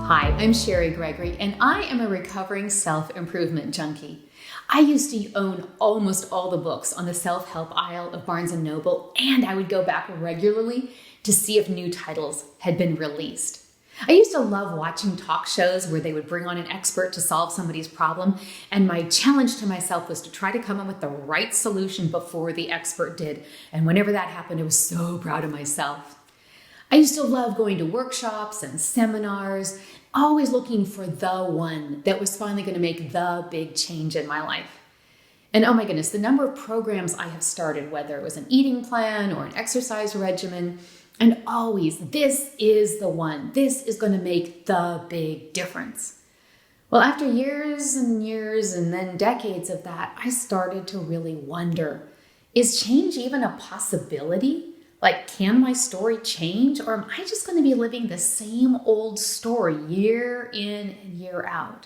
Hi, I'm Sherry Gregory, and I am a recovering self-improvement junkie. I used to own almost all the books on the self-help aisle of Barnes & Noble, and I would go back regularly to see if new titles had been released. I used to love watching talk shows where they would bring on an expert to solve somebody's problem, and my challenge to myself was to try to come up with the right solution before the expert did. And whenever that happened, I was so proud of myself. I used to love going to workshops and seminars, always looking for the one that was finally going to make the big change in my life. And oh my goodness, the number of programs I have started, whether it was an eating plan or an exercise regimen, and always, this is the one. This is going to make the big difference. Well, after years and years and then decades of that, I started to really wonder, is change even a possibility? Like, can my story change, or am I just going to be living the same old story year in and year out?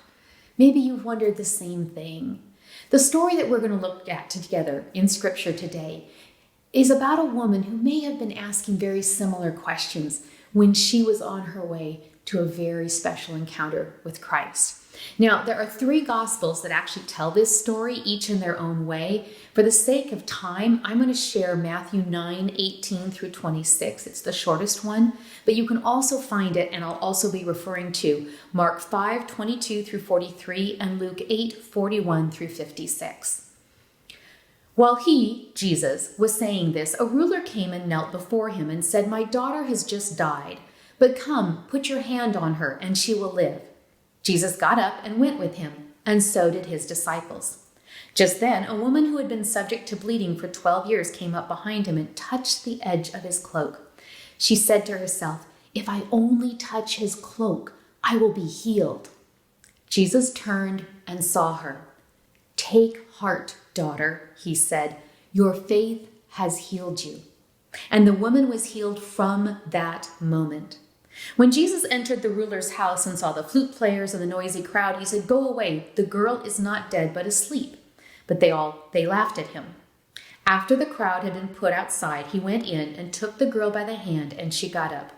Maybe you've wondered the same thing. The story that we're going to look at together in Scripture today is about a woman who may have been asking very similar questions when she was on her way to a very special encounter with Christ. Now, there are 3 Gospels that actually tell this story, each in their own way. For the sake of time, I'm going to share Matthew 9:18 through 26. It's the shortest one, but you can also find it, and I'll also be referring to Mark 5:22 through 43 and Luke 8:41 through 56. While he, Jesus, was saying this, a ruler came and knelt before him and said, "My daughter has just died, but come, put your hand on her, and she will live." Jesus got up and went with him, and so did his disciples. Just then, a woman who had been subject to bleeding for 12 years came up behind him and touched the edge of his cloak. She said to herself, "If I only touch his cloak, I will be healed." Jesus turned and saw her. "Take heart, daughter," he said. "Your faith has healed you." And the woman was healed from that moment. When Jesus entered the ruler's house and saw the flute players and the noisy crowd, he said, "Go away, the girl is not dead but asleep." But they laughed at him. After the crowd had been put outside, he went in and took the girl by the hand, and she got up.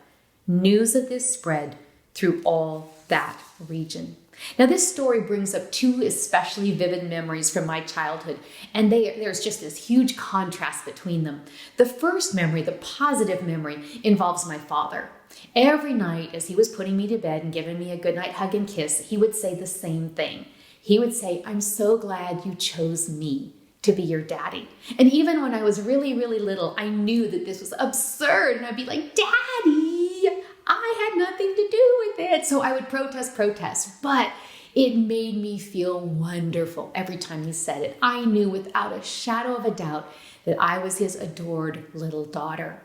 News of this spread through all that region. Now, this story brings up 2 especially vivid memories from my childhood, and there's just this huge contrast between them. The first memory, the positive memory, involves my father. Every night as he was putting me to bed and giving me a goodnight hug and kiss, he would say the same thing. He would say, "I'm so glad you chose me to be your daddy." And even when I was really, really little, I knew that this was absurd, and I'd be like, "Daddy, I had nothing to do with it." So I would protest, but it made me feel wonderful every time he said it. I knew without a shadow of a doubt that I was his adored little daughter.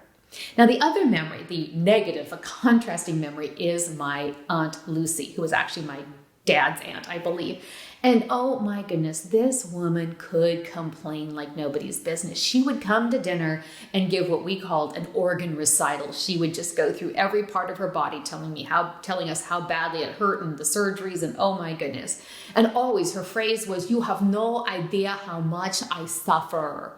Now, the other memory, the negative, a contrasting memory, is my Aunt Lucy, who was actually my dad's aunt, I believe. And oh my goodness, this woman could complain like nobody's business. She would come to dinner and give what we called an organ recital. She would just go through every part of her body, telling us how badly it hurt and the surgeries, and oh my goodness. And always her phrase was, "You have no idea how much I suffer."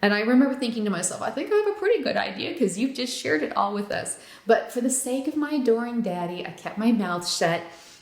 And I remember thinking to myself, I think I have a pretty good idea because you've just shared it all with us. But for the sake of my adoring daddy, I kept my mouth shut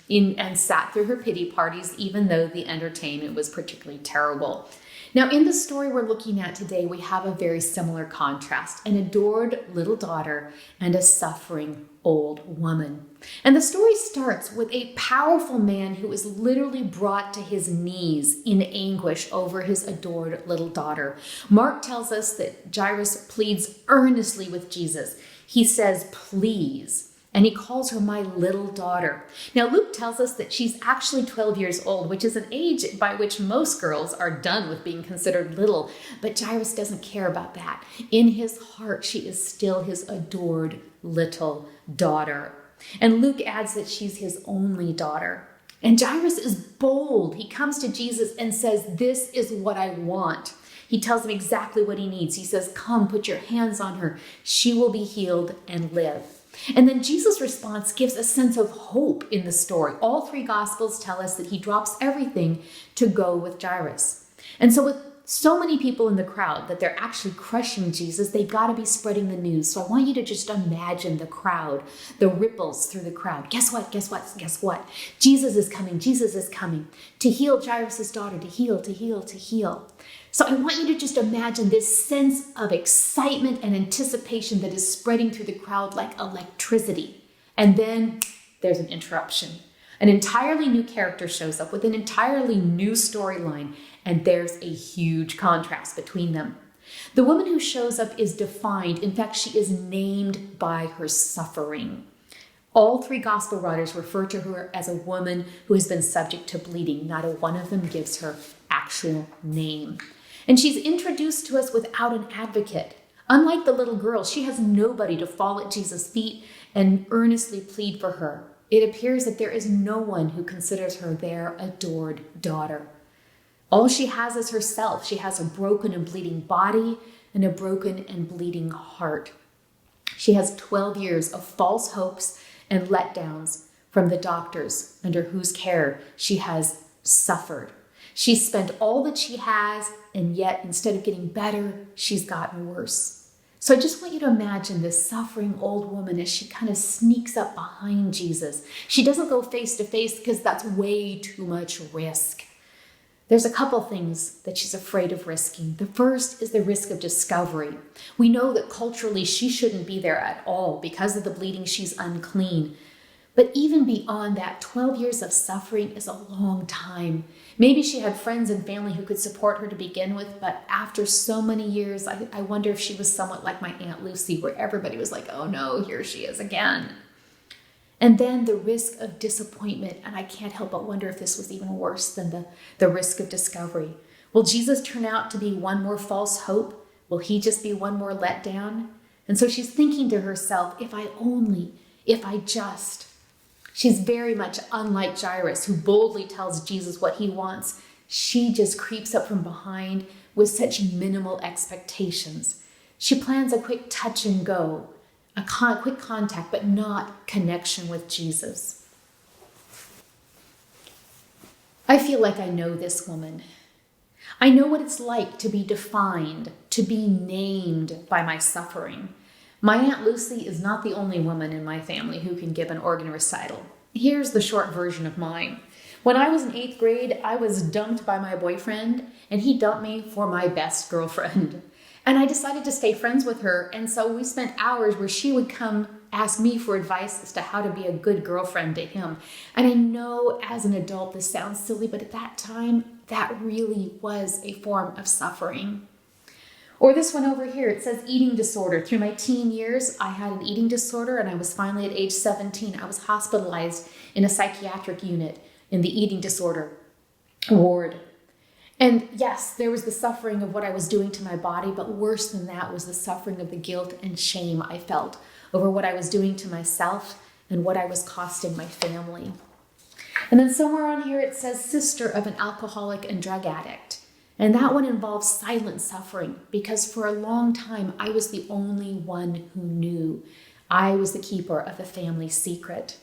and sat through her pity parties, even though the entertainment was particularly terrible. Now, in the story we're looking at today, we have a very similar contrast, an adored little daughter and a suffering old woman. And the story starts with a powerful man who is literally brought to his knees in anguish over his adored little daughter. Mark tells us that Jairus pleads earnestly with Jesus. He says, "Please." And he calls her "my little daughter." Now, Luke tells us that she's actually 12 years old, which is an age by which most girls are done with being considered little. But Jairus doesn't care about that. In his heart, she is still his adored little daughter. And Luke adds that she's his only daughter. And Jairus is bold. He comes to Jesus and says, "This is what I want." He tells him exactly what he needs. He says, "Come, put your hands on her. She will be healed and live." And then Jesus' response gives a sense of hope in the story. All 3 Gospels tell us that he drops everything to go with Jairus. And so with so many people in the crowd that they're actually crushing Jesus. They've got to be spreading the news. So I want you to just imagine the crowd, the ripples through the crowd. Guess what? Guess what? Guess what? Jesus is coming. Jesus is coming to heal Jairus' daughter, to heal, to heal, to heal. So I want you to just imagine this sense of excitement and anticipation that is spreading through the crowd like electricity. And then there's an interruption. An entirely new character shows up with an entirely new storyline, and there's a huge contrast between them. The woman who shows up is defined. In fact, she is named by her suffering. All three gospel writers refer to her as a woman who has been subject to bleeding. Not a one of them gives her actual name. And she's introduced to us without an advocate. Unlike the little girl, she has nobody to fall at Jesus' feet and earnestly plead for her. It appears that there is no one who considers her their adored daughter. All she has is herself. She has a broken and bleeding body and a broken and bleeding heart. She has 12 years of false hopes and letdowns from the doctors under whose care she has suffered. She's spent all that she has, and yet instead of getting better, she's gotten worse. So I just want you to imagine this suffering old woman as she kind of sneaks up behind Jesus. She doesn't go face to face because that's way too much risk. There's a couple things that she's afraid of risking. The first is the risk of discovery. We know that culturally she shouldn't be there at all. Because of the bleeding, she's unclean. But even beyond that, 12 years of suffering is a long time. Maybe she had friends and family who could support her to begin with, but after so many years, I wonder if she was somewhat like my Aunt Lucy, where everybody was like, oh no, here she is again. And then the risk of disappointment, and I can't help but wonder if this was even worse than the risk of discovery. Will Jesus turn out to be one more false hope? Will he just be one more letdown? And so she's thinking to herself, if I just. She's very much unlike Jairus, who boldly tells Jesus what he wants. She just creeps up from behind with such minimal expectations. She plans a quick touch and go, a quick contact, but not connection with Jesus. I feel like I know this woman. I know what it's like to be defined, to be named by my suffering. My Aunt Lucy is not the only woman in my family who can give an organ recital. Here's the short version of mine. When I was in 8th grade, I was dumped by my boyfriend, and he dumped me for my best girlfriend. And I decided to stay friends with her, and so we spent hours where she would come ask me for advice as to how to be a good girlfriend to him. And I know as an adult this sounds silly, but at that time, that really was a form of suffering. Or this one over here, it says eating disorder. Through my teen years, I had an eating disorder, and I was finally at age 17. I was hospitalized in a psychiatric unit in the eating disorder ward. And yes, there was the suffering of what I was doing to my body, but worse than that was the suffering of the guilt and shame I felt over what I was doing to myself and what I was costing my family. And then somewhere on here, it says sister of an alcoholic and drug addict. And that one involves silent suffering because for a long time, I was the only one who knew. I was the keeper of the family secret.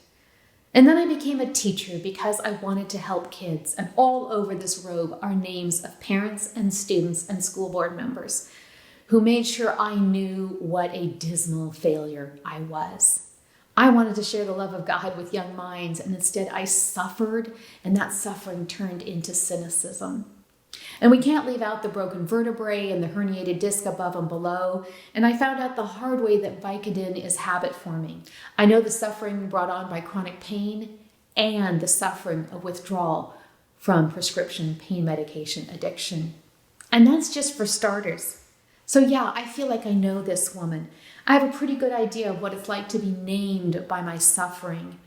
And then I became a teacher because I wanted to help kids. And all over this robe are names of parents and students and school board members who made sure I knew what a dismal failure I was. I wanted to share the love of God with young minds, and instead I suffered, and that suffering turned into cynicism. And we can't leave out the broken vertebrae and the herniated disc above and below. And I found out the hard way that Vicodin is habit forming. I know the suffering brought on by chronic pain and the suffering of withdrawal from prescription pain medication addiction. And that's just for starters. So yeah, I feel like I know this woman. I have a pretty good idea of what it's like to be named by my suffering.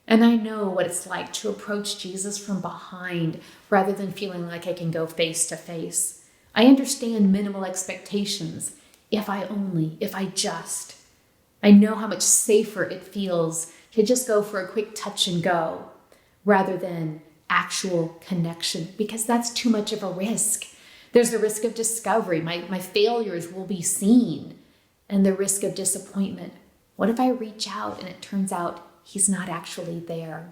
And I know what it's like to approach Jesus from behind rather than feeling like I can go face to face. I understand minimal expectations. If I just. I know how much safer it feels to just go for a quick touch and go rather than actual connection, because that's too much of a risk. There's the risk of discovery. My failures will be seen, and the risk of disappointment. What if I reach out and it turns out he's not actually there?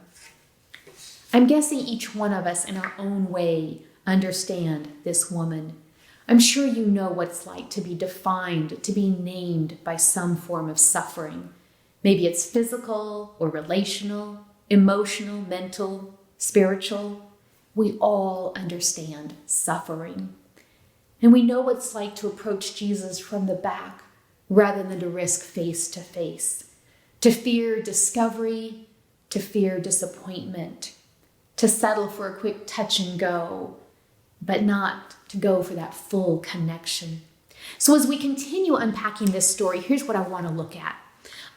I'm guessing each one of us in our own way understand this woman. I'm sure you know what it's like to be defined, to be named by some form of suffering. Maybe it's physical or relational, emotional, mental, spiritual. We all understand suffering. And we know what it's like to approach Jesus from the back rather than to risk face to face, to fear discovery, to fear disappointment, to settle for a quick touch and go, but not to go for that full connection. So as we continue unpacking this story, here's what I want to look at.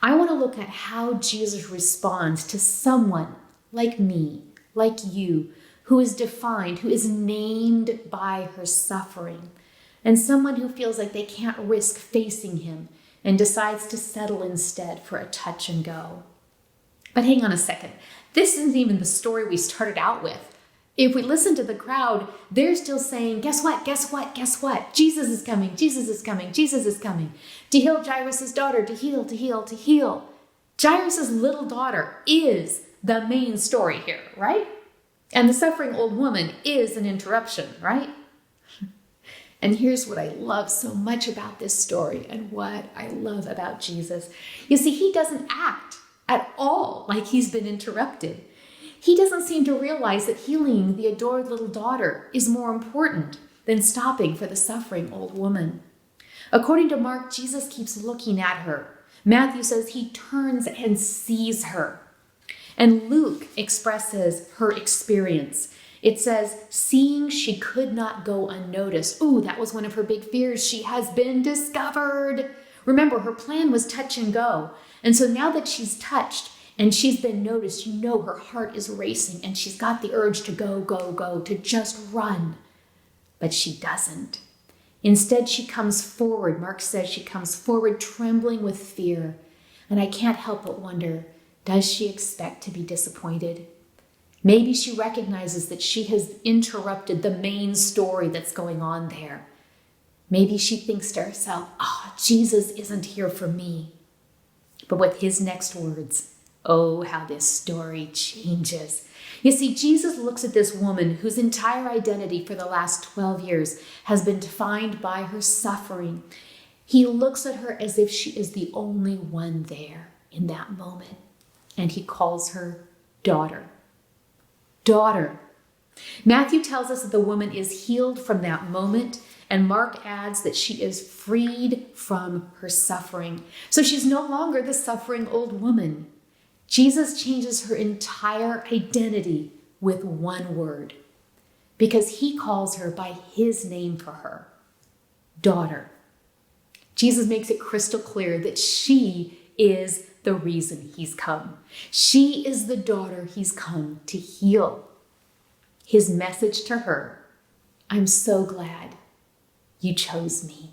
I want to look at how Jesus responds to someone like me, like you, who is defined, who is named by her suffering, and someone who feels like they can't risk facing him and decides to settle instead for a touch and go. But hang on a second. This isn't even the story we started out with. If we listen to the crowd, they're still saying, guess what, guess what, guess what? Jesus is coming, Jesus is coming, Jesus is coming. To heal Jairus' daughter, to heal, to heal, to heal. Jairus' little daughter is the main story here, right? And the suffering old woman is an interruption, right? And here's what I love so much about this story and what I love about Jesus. You see, he doesn't act at all like he's been interrupted. He doesn't seem to realize that healing the adored little daughter is more important than stopping for the suffering old woman. According to Mark, Jesus keeps looking at her. Matthew says he turns and sees her. And Luke expresses her experience. It says, seeing she could not go unnoticed. Ooh, that was one of her big fears. She has been discovered. Remember, her plan was touch and go. And so now that she's touched and she's been noticed, you know her heart is racing and she's got the urge to go, go, go, to just run. But she doesn't. Instead, she comes forward. Mark says she comes forward trembling with fear. And I can't help but wonder, does she expect to be disappointed? Maybe she recognizes that she has interrupted the main story that's going on there. Maybe she thinks to herself, Jesus isn't here for me. But with his next words, oh, how this story changes. You see, Jesus looks at this woman whose entire identity for the last 12 years has been defined by her suffering. He looks at her as if she is the only one there in that moment. And he calls her daughter. Daughter. Matthew tells us that the woman is healed from that moment, and Mark adds that she is freed from her suffering. So she's no longer the suffering old woman. Jesus changes her entire identity with one word, because he calls her by his name for her, daughter. Jesus makes it crystal clear that she is the reason he's come. She is the daughter he's come to heal. His message to her, I'm so glad you chose me.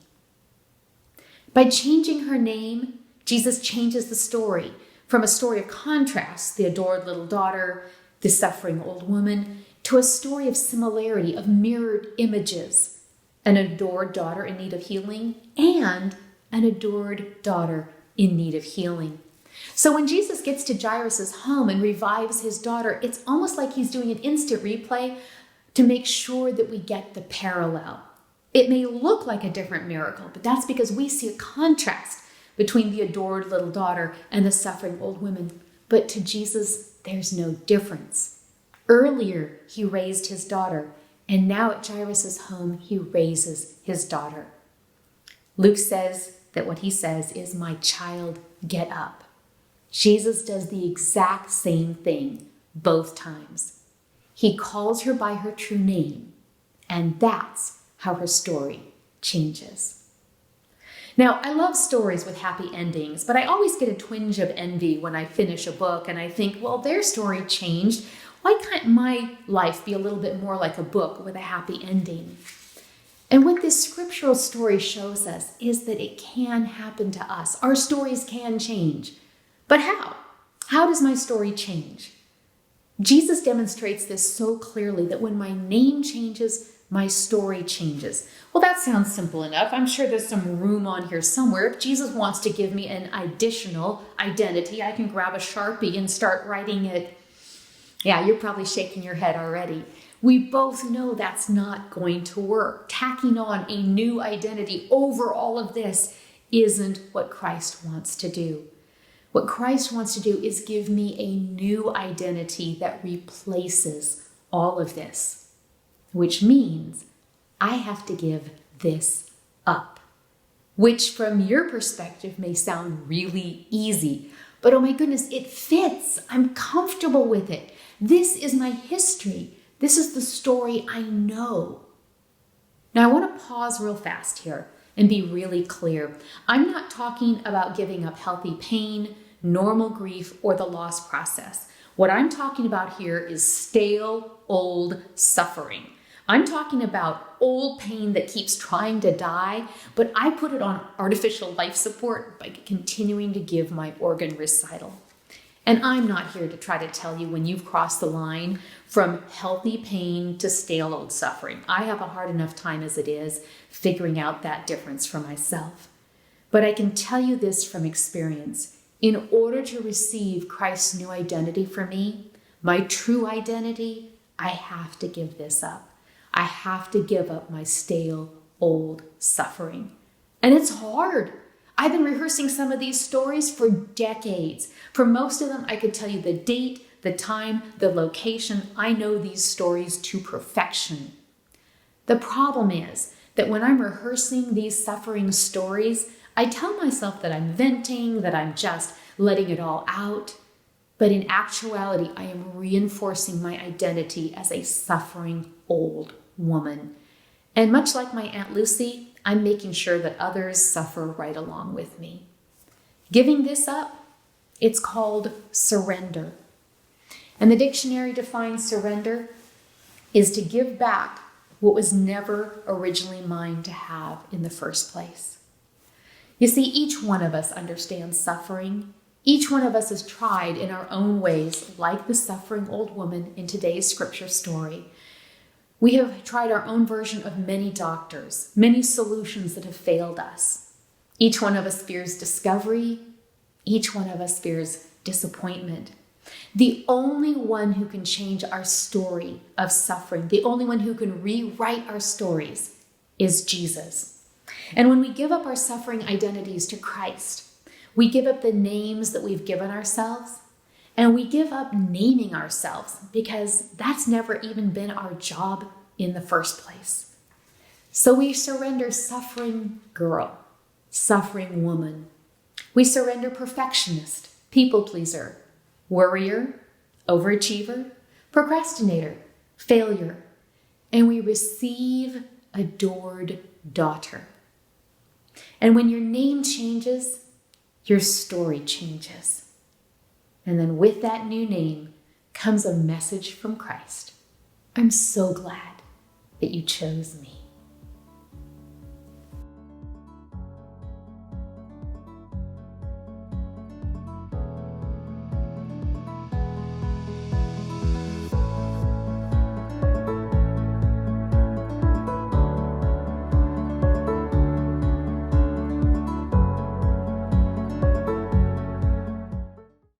By changing her name, Jesus changes the story from a story of contrast, the adored little daughter, the suffering old woman, to a story of similarity, of mirrored images, an adored daughter in need of healing and an adored daughter in need of healing. So when Jesus gets to Jairus' home and revives his daughter, it's almost like he's doing an instant replay to make sure that we get the parallel. It may look like a different miracle, but that's because we see a contrast between the adored little daughter and the suffering old woman. But to Jesus, there's no difference. Earlier, he raised his daughter, and now at Jairus' home, he raises his daughter. Luke says that what he says is, my child, get up. Jesus does the exact same thing both times. He calls her by her true name, and that's how her story changes. Now, I love stories with happy endings, but I always get a twinge of envy when I finish a book and I think, well, their story changed. Why can't my life be a little bit more like a book with a happy ending? And what this scriptural story shows us is that it can happen to us. Our stories can change. But how? How does my story change? Jesus demonstrates this so clearly that when my name changes, my story changes. Well, that sounds simple enough. I'm sure there's some room on here somewhere. If Jesus wants to give me an additional identity, I can grab a Sharpie and start writing it. Yeah, you're probably shaking your head already. We both know that's not going to work. Tacking on a new identity over all of this isn't what Christ wants to do. What Christ wants to do is give me a new identity that replaces all of this, which means I have to give this up, which from your perspective may sound really easy, but oh my goodness, it fits. I'm comfortable with it. This is my history. This is the story I know. Now I want to pause real fast here and be really clear. I'm not talking about giving up healthy pain, normal grief, or the loss process. What I'm talking about here is stale, old suffering. I'm talking about old pain that keeps trying to die, but I put it on artificial life support by continuing to give my organ recital. And I'm not here to try to tell you when you've crossed the line from healthy pain to stale old suffering. I have a hard enough time as it is figuring out that difference for myself. But I can tell you this from experience. In order to receive Christ's new identity for me, my true identity, I have to give this up. I have to give up my stale, old suffering. And it's hard. I've been rehearsing some of these stories for decades. For most of them, I could tell you the date, the time, the location. I know these stories to perfection. The problem is that when I'm rehearsing these suffering stories, I tell myself that I'm venting, that I'm just letting it all out. But in actuality, I am reinforcing my identity as a suffering old woman. And much like my Aunt Lucy, I'm making sure that others suffer right along with me. Giving this up, it's called surrender. And the dictionary defines surrender is to give back what was never originally mine to have in the first place. You see, each one of us understands suffering. Each one of us has tried in our own ways, like the suffering old woman in today's scripture story. We have tried our own version of many doctors, many solutions that have failed us. Each one of us fears discovery. Each one of us fears disappointment. The only one who can change our story of suffering, the only one who can rewrite our stories is Jesus. And when we give up our suffering identities to Christ, we give up the names that we've given ourselves, and we give up naming ourselves because that's never even been our job in the first place. So we surrender suffering girl, suffering woman. We surrender perfectionist, people pleaser, worrier, overachiever, procrastinator, failure, and we receive adored daughter. And when your name changes, your story changes. And then with that new name comes a message from Christ. I'm so glad that you chose me.